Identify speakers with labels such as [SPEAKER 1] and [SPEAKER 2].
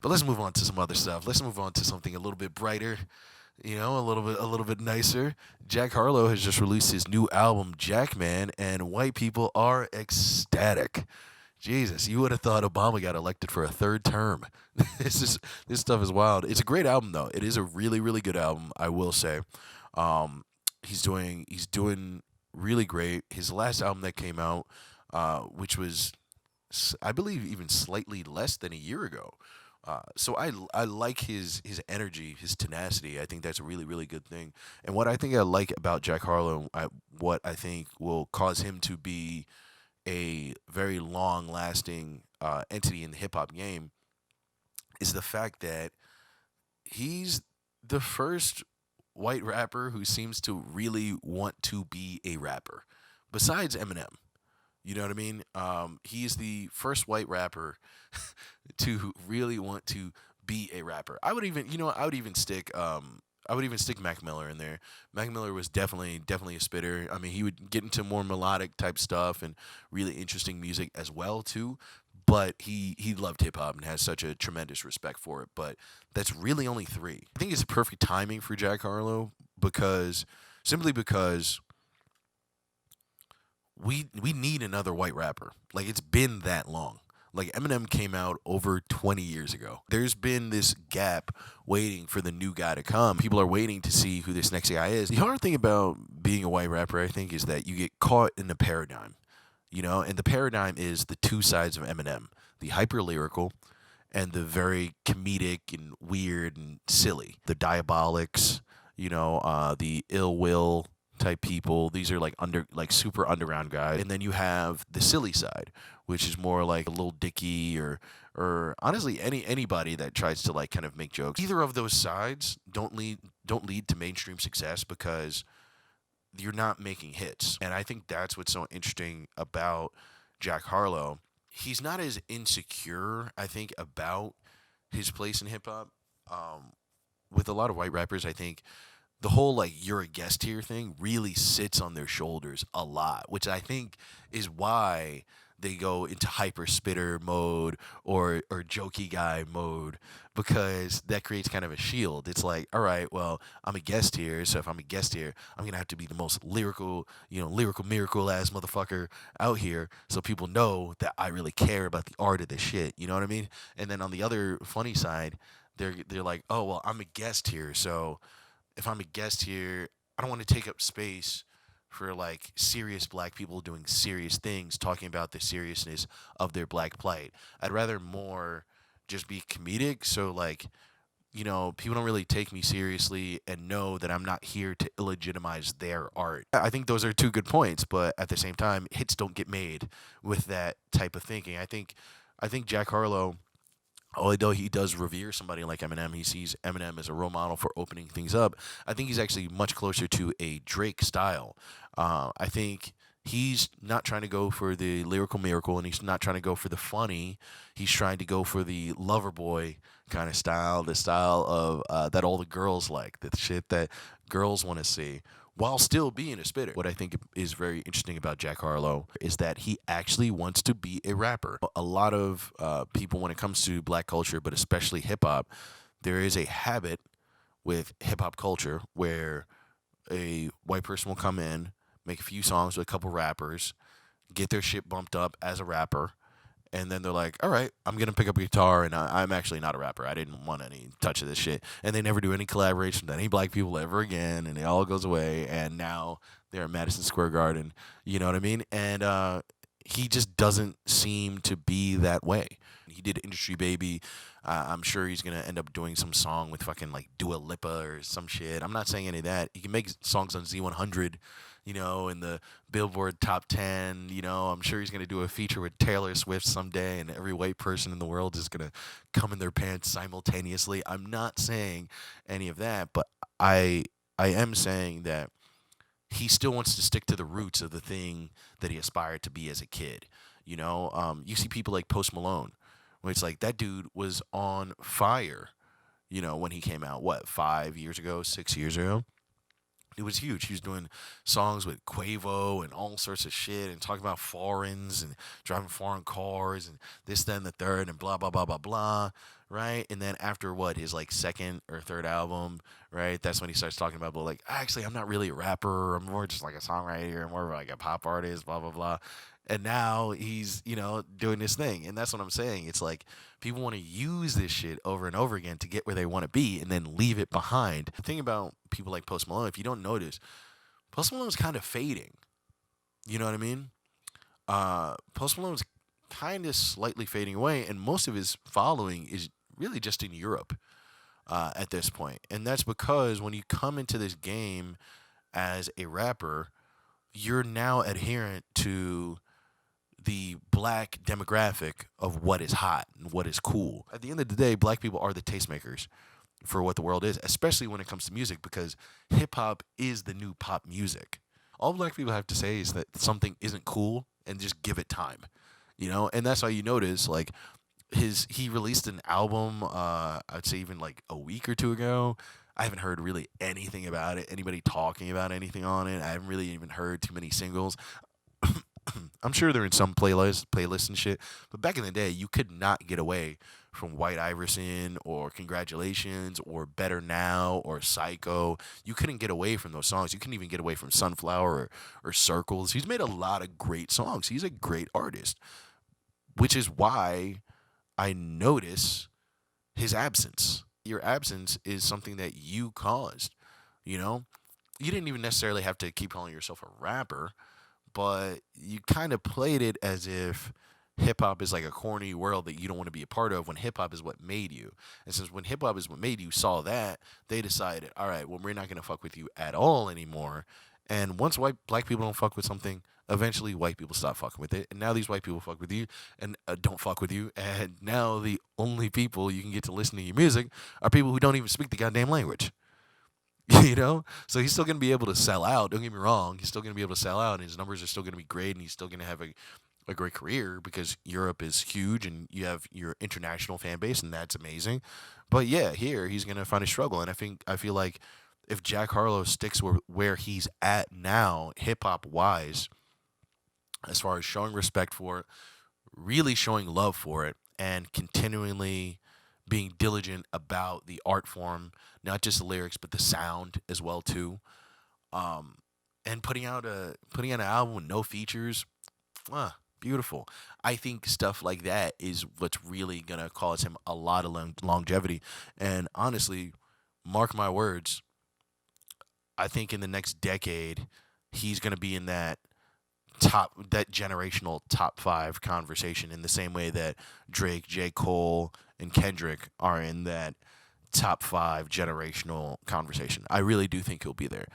[SPEAKER 1] But let's move on to some other stuff. Let's move on to something a little bit brighter, a little bit nicer. Jack Harlow has just released his new album, Jackman, and white people are ecstatic. Jesus, you would have thought Obama got elected for a third term. This stuff is wild. It's a great album though. It is a really really good album, I will say. Um, he's doing really great. His last album that came out, which was I believe even slightly less than a year ago. So I like his energy, his tenacity. I think that's a really really good thing. And what I think I like about Jack Harlow, what I think will cause him to be a very long lasting entity in the hip hop game is the fact that he's the first white rapper who seems to really want to be a rapper, besides Eminem. You know what I mean? He's the first white rapper to really want to be a rapper. I would even stick Mac Miller in there. Mac Miller was definitely a spitter. I mean, he would get into more melodic type stuff and really interesting music as well too. But he loved hip hop and has such a tremendous respect for it. But that's really only three. I think it's perfect timing for Jack Harlow because simply because we need another white rapper. Like it's been that long. Like Eminem came out over 20 years ago. There's been this gap waiting for the new guy to come. People are waiting to see who this next guy is. The hard thing about being a white rapper, I think, is that you get caught in the paradigm. And the paradigm is the two sides of Eminem: the hyper lyrical and the very comedic and weird and silly. The diabolics, the ill will type people. These are like super underground guys. And then you have the silly side, which is more like a little Dicky or honestly anybody that tries to like kind of make jokes. Either of those sides don't lead to mainstream success because you're not making hits. And I think that's what's so interesting about Jack Harlow. He's not as insecure, I think, about his place in hip hop. With a lot of white rappers, I think the whole like you're a guest here thing really sits on their shoulders a lot, which I think is why they go into hyper spitter mode or jokey guy mode because that creates kind of a shield. It's like, all right, well, I'm a guest here, so if I'm a guest here, I'm gonna have to be the most lyrical miracle ass motherfucker out here, so people know that I really care about the art of this shit. You know what I mean? And then on the other funny side, they're like, oh well, I'm a guest here, so if I'm a guest here, I don't want to take up space for like serious black people doing serious things, talking about the seriousness of their black plight. I'd rather more just be comedic. So like, people don't really take me seriously and know that I'm not here to illegitimize their art. I think those are two good points, but at the same time, hits don't get made with that type of thinking. I think Jack Harlow, although he does revere somebody like Eminem, he sees Eminem as a role model for opening things up. I think he's actually much closer to a Drake style. I think he's not trying to go for the lyrical miracle, and he's not trying to go for the funny. He's trying to go for the lover boy kind of style, the style of that all the girls like, the shit that girls want to see, while still being a spitter. What I think is very interesting about Jack Harlow is that he actually wants to be a rapper. A lot of people, when it comes to black culture, but especially hip hop, there is a habit with hip hop culture where a white person will come in, make a few songs with a couple rappers, get their shit bumped up as a rapper, and then they're like, all right, I'm going to pick up a guitar, and I'm actually not a rapper. I didn't want any touch of this shit. And they never do any collaboration with any black people ever again, and it all goes away, and now they're at Madison Square Garden. You know what I mean? And he just doesn't seem to be that way. He did Industry Baby. I'm sure he's going to end up doing some song with fucking like Dua Lipa or some shit. I'm not saying any of that. He can make songs on Z100, in the Billboard Top 10. I'm sure he's going to do a feature with Taylor Swift someday, and every white person in the world is going to come in their pants simultaneously. I'm not saying any of that, but I am saying that he still wants to stick to the roots of the thing that he aspired to be as a kid. You see people like Post Malone, where it's like that dude was on fire, when he came out, what, 5 years ago, 6 years ago? It was huge. He was doing songs with Quavo and all sorts of shit and talking about foreigns and driving foreign cars and this, then, the third, and blah, blah, blah, blah, blah. right? And then after what, his like second or third album, right? That's when he starts talking about, but like, actually, I'm not really a rapper. I'm more just like a songwriter. I'm more of like a pop artist, blah blah blah. And now he's, doing this thing, and that's what I'm saying. It's like people want to use this shit over and over again to get where they want to be, and then leave it behind. The thing about people like Post Malone, if you don't notice, Post Malone's kind of fading. You know what I mean? Post Malone's kind of slightly fading away, and most of his following is really just in Europe at this point. And that's because when you come into this game as a rapper, you're now adherent to the black demographic of what is hot and what is cool. At the end of the day, black people are the tastemakers for what the world is, especially when it comes to music, because hip hop is the new pop music. All black people have to say is that something isn't cool and just give it time, and that's why you notice like he released an album, I'd say even like a week or two ago. I haven't heard really anything about it, anybody talking about anything on it. I haven't really even heard too many singles. I'm sure they're in some playlists and shit. But back in the day, you could not get away from White Iverson or Congratulations or Better Now or Psycho. You couldn't get away from those songs. You couldn't even get away from Sunflower or Circles. He's made a lot of great songs. He's a great artist, which is why I notice his absence. Your absence is something that you caused, you know? You didn't even necessarily have to keep calling yourself a rapper, but you kind of played it as if hip hop is like a corny world that you don't want to be a part of, when hip hop is what made you. And since when hip hop is what made you saw that, they decided, all right, well, we're not going to fuck with you at all anymore. And once black people don't fuck with something, eventually white people stop fucking with it. And now these white people fuck with you and don't fuck with you. And now the only people you can get to listen to your music are people who don't even speak the goddamn language. So he's still going to be able to sell out. Don't get me wrong. He's still going to be able to sell out, and his numbers are still going to be great, and he's still going to have a great career because Europe is huge and you have your international fan base, and that's amazing. But yeah, here he's going to find a struggle. And I feel like if Jack Harlow sticks where he's at now, hip hop wise, as far as showing respect for it, really showing love for it, and continually being diligent about the art form, not just the lyrics but the sound as well too, and putting out an album with no features, beautiful. I think stuff like that is what's really gonna cause him a lot of longevity. And honestly, mark my words, I think in the next decade he's gonna be in that generational top 5 conversation, in the same way that Drake, J. Cole, and Kendrick are in that top 5 generational conversation. I really do think he'll be there.